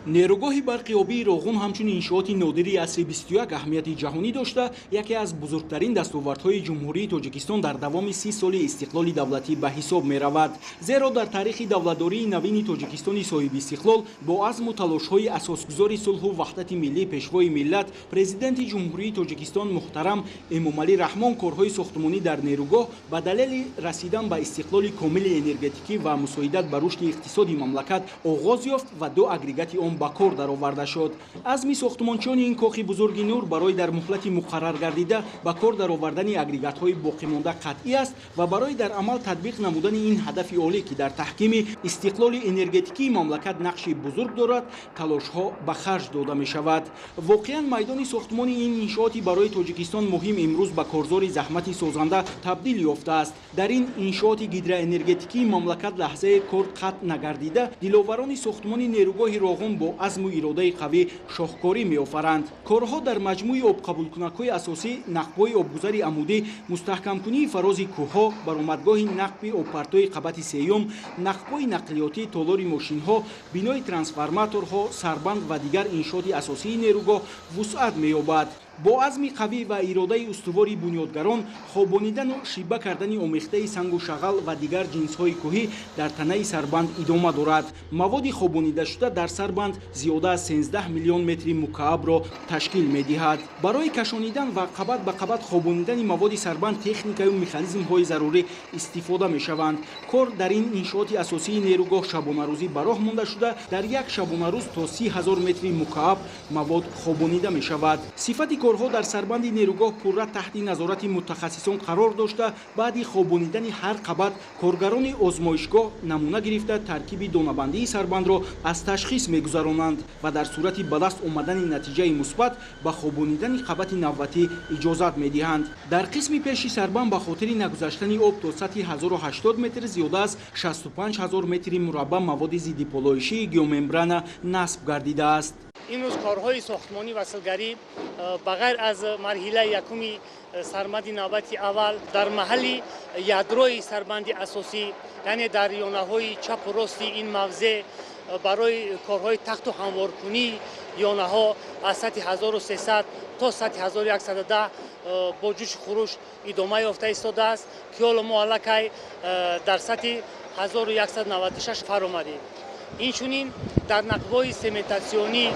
нерӯгоҳи барқи обии Роғун ҳамчун иншооти нодири асри 21 аҳамияти ҷаҳонӣ дошта, яке аз бузургтарин дастовардҳои ҷумҳурии Тоҷикистон дар давоми 30 соли истиқлоли давлатӣ ба ҳисоб меравад. Зеро дар таърихи давлатдории навини Тоҷикистони соҳиби истиқлол бо азму талошҳои асосгузори сулҳу ваҳдати миллӣ пешвои миллат, президенти ҷумҳурии Тоҷикистон муҳтарам Эмомалӣ Раҳмон корҳои сохтмонӣ дар нерӯгоҳ ба далели расидан ба истиқлоли комили энергетикӣ ва мусоидат ба рушди иқтисоди мамлакат оғоз ёфт ва ду агрегати он ба кор дароварда шуд. Азми сохтмончиёни ин кохи бузурги нур барои дар муҳлати муқаррар гардида ба кор даровардани агрегатҳои боқимонда қатъӣ аст ва барои дар амал татбиқ намудани ин ҳадафи олӣ ки дар таҳкими истиқлоли энергетикии мамлакат нақши бузург дорад, талошҳо ба харҷ дода мешавад. Воқеан майдони сохтмони ин иншооти барои Тоҷикистон муҳим имрӯз ба корзори заҳмати созанда табдил ёфтааст. Дар ин иншооти гидроэнергетикии мамлакат лаҳзае кор қатъ нагардида, диловарони сохтмони нерӯгоҳи Роғун бо азму иродаи қавӣ шоҳкорӣ меофаранд. Корҳо дар маҷмӯи обқабулкунакҳои асосӣ, нақбҳои обгузари амудӣ, мустаҳкамкунии фарози кӯҳҳо, баромадгоҳи нақби обпартои қабати сеюм, нақбҳои нақлиётӣ, толори мошинҳо, бинои трансформаторҳо, сарбанд ва дигар иншооти асосии нерӯгоҳ вусъат меёбад. бо азми қавӣ ва иродаи устувори бунёдгарон, хобонидану шиба кардани омехтаи сангу шағал ва дигар ҷинсҳои кӯҳӣ дар танаи сарбанд идома дорад. Маводи хобонидашуда дар сарбанд зиёда аз 13 миллион метри мукаабро ташкил медиҳад. Барои кашонидан ва қабат ба қабат хобонидани маводи сарбанд техникаю механизмҳои зарурӣ истифода мешаванд. Кор дар ин иншооти асосии нерӯгоҳ шабонарӯзӣ ба роҳ монда шуда, дар як шабонарӯз то 30 000 метри мукааб мавод хобонида мешавад. Сифати корҳо дар сарбанди нерӯгоҳ пурра таҳти назорати мутахассисон қарор дошта, баъди хобонидани ҳар қабат коргарони озмоишгоҳ намуна гирифта таркиби донабандии сарбандро аз ташхис мегузаронанд ва дар сурати ба даст омадани натиҷаи мусбат ба хобонидани қабати навбатӣ иҷозат медиҳанд. Дар қисми пеши сарбанд ба хотири нагузаштани об то сатҳи 1080 метр зиёда аз 65 000 метри мурабба маводи зидди полоишии геомембрана насб гардидааст. имрӯз корҳои сохтмонӣ ва силгарӣ ба ғайр аз марҳилаи якуми сарбанди навбати аввал дар маҳалли ядрои сарбанди асосӣ, яъне дар ёнаҳои чапу рости ин мавзеъ барои корҳои тахту ҳамворкунии ёнаҳо аз сатҳи 1300 то сатҳи 1110 бо ҷӯшу хуруш идома ёфта истодааст, ки ҳоло мо аллакай дар сатҳи 1196 фаромадем. инчунин дар нақбҳои сементасионӣ,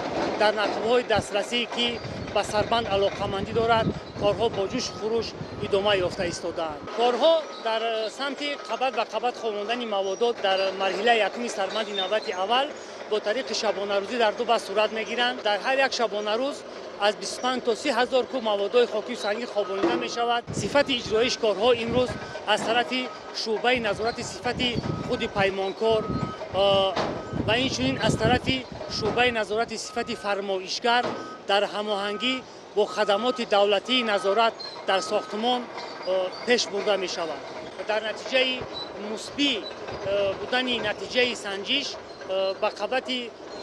дар нақбҳои дастрасӣ ки ба сарбанд алоқамандӣ дорад, корҳо бо ҷӯшу хуруш идома ёфта истодаанд. корҳо дар самти қабат ба қабат хобондани маводот дар марҳилаи якуми сарбанди навбати аввал бо тариқи шабонарӯзӣ дар ду баст сурат мегиранд. дар ҳар як шабонарӯз аз 25 то 30 000 куб маводҳои хокию сангин хобонида мешавад. сифати иҷроиш корҳо имрӯз аз тарафи шуъбаи назорати сифати худи паймонкор ва инчунин аз тарафи шуъбаи назорати сифати фармоишгар дар ҳамоҳангӣ бо хадамоти давлатии назорат дар сохтмон пеш бурда мешавад. дар натиҷаи мусбӣ будани натиҷаи санҷиш ба қабати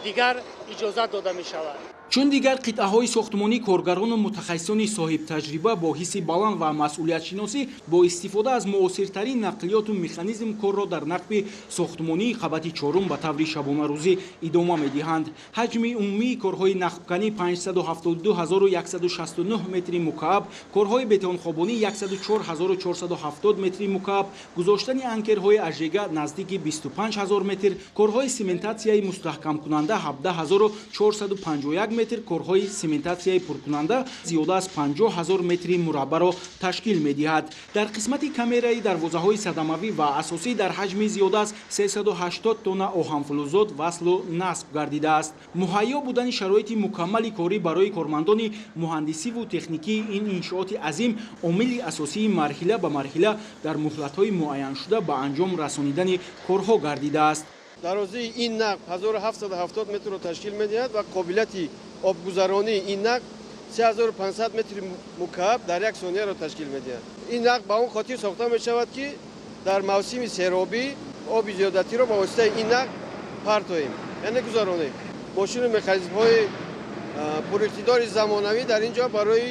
дигар иҷозат дода мешавад. чун дигар қитъаҳои сохтмонӣ коргарону мутахассисони соҳибтаҷриба бо ҳисси баланд ва масъулиятшиносӣ бо истифода аз муосиртарин нақлиёту механизм корро дар нақби сохтмонии қабати чорум ба таври шабонарӯзӣ идома медиҳанд. ҳаҷми умумии корҳои нақбканӣ 572 169 метри мукааб, корҳои бетонхобонӣ 104 470 метри мукааб, гузоштани анкерҳои ажега наздики 25 000 метр, корҳои сементатсияи мустаҳкамкунанда 17 451 метр, корҳои сементатсияи пуркунанда зиёда аз 50 000 метри мураббаро ташкил медиҳад. дар қисмати камераи дарвозаҳои садамавӣ ва асосӣ дар ҳаҷми зиёда аз 380 тонна оҳанфулузот васлу насб гардидааст. муҳайё будани шароити мукаммали корӣ барои кормандони муҳандисиву техникии ин иншооти азим омили асосии марҳила ба марҳила дар муҳлатҳои муайяншуда ба анҷом расонидани корҳо гардидааст. дарозии ин нақб 1770 метрро ташкил медиҳад ва қобилияти обгузаронии ин нақб 3500 метри мукааб дар як сонияро ташкил медиҳад. ин нақб ба он хотир сохта мешавад ки дар мавсими серобӣ оби зиёдатиро ба воситаи ин нақб партоем, яъне гузаронем. мошину механизмҳои пуриқтидори замонавӣ дар ин ҷо барои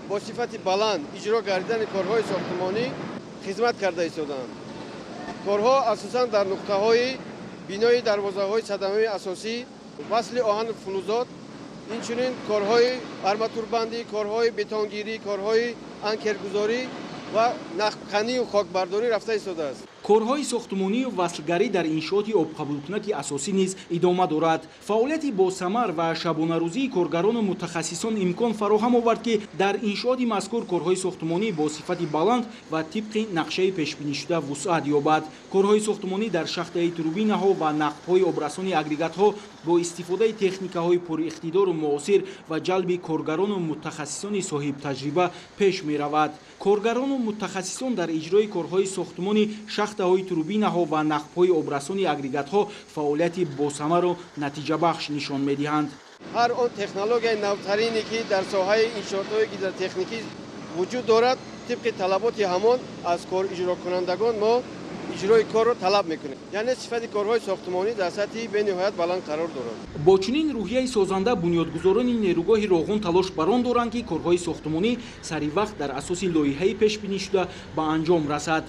бо сифати баланд иҷро гардидани корҳои сохтмонӣ хизмат карда истодаанд. корҳо асосан дар нуқтаҳои бинои дарвозаҳои садамавии асосӣ وصل آهن فلزات اینچنین کارهای آرماتوربندی، کارهای بتونگیری، کارهای انکرگذاری و نخکنی و خاکبرداری رفته ایستاده است. کارهای ساختمانی و وصلگری در انشاءات آبقبولکنک اساسی نیز ادامه دارد. فعالیت با ثمر و شبانه‌روزی کارگران و متخصصان امکان فراهم آورد که در انشاءات مذکور کارهای ساختمانی با صفت بلند و طبق نقشه پیش بینی شده وسعت یابد. کارهای ساختمانی در شاخه توربینه‌ها و نقب‌های آبرسانی اگریگات‌ها با استفاده تکنیک‌های پر اقتدار و معاصر و جلب کارگران و متخصصان صاحب تجربه پیش می‌رود. کارگران و متخصصان در اجرای کارهای ساختمانی شاخه‌های توربینه‌ها و نقب‌های آبرسانی اگریگات‌ها فعالیت با ثمر و نتیجه بخش نشان می‌دهند. هر آن تکنولوژی نوترینی که در ساحه انشاءات تکنیکی وجود دارد طبق طلبات همان از کار اجرا کنندگان ما اجرای کار را طلب میکنیم. یعنی صفت کارهای ساختمانی در سطحی به نهایت بلند قرار دارد. با چنین روحیه سازنده بنیادگذاران نیروگاه راغون تلاش بران دارند که کارهای ساختمانی سری وقت در اساس لایحه پیش بینی شده به انجام رسد.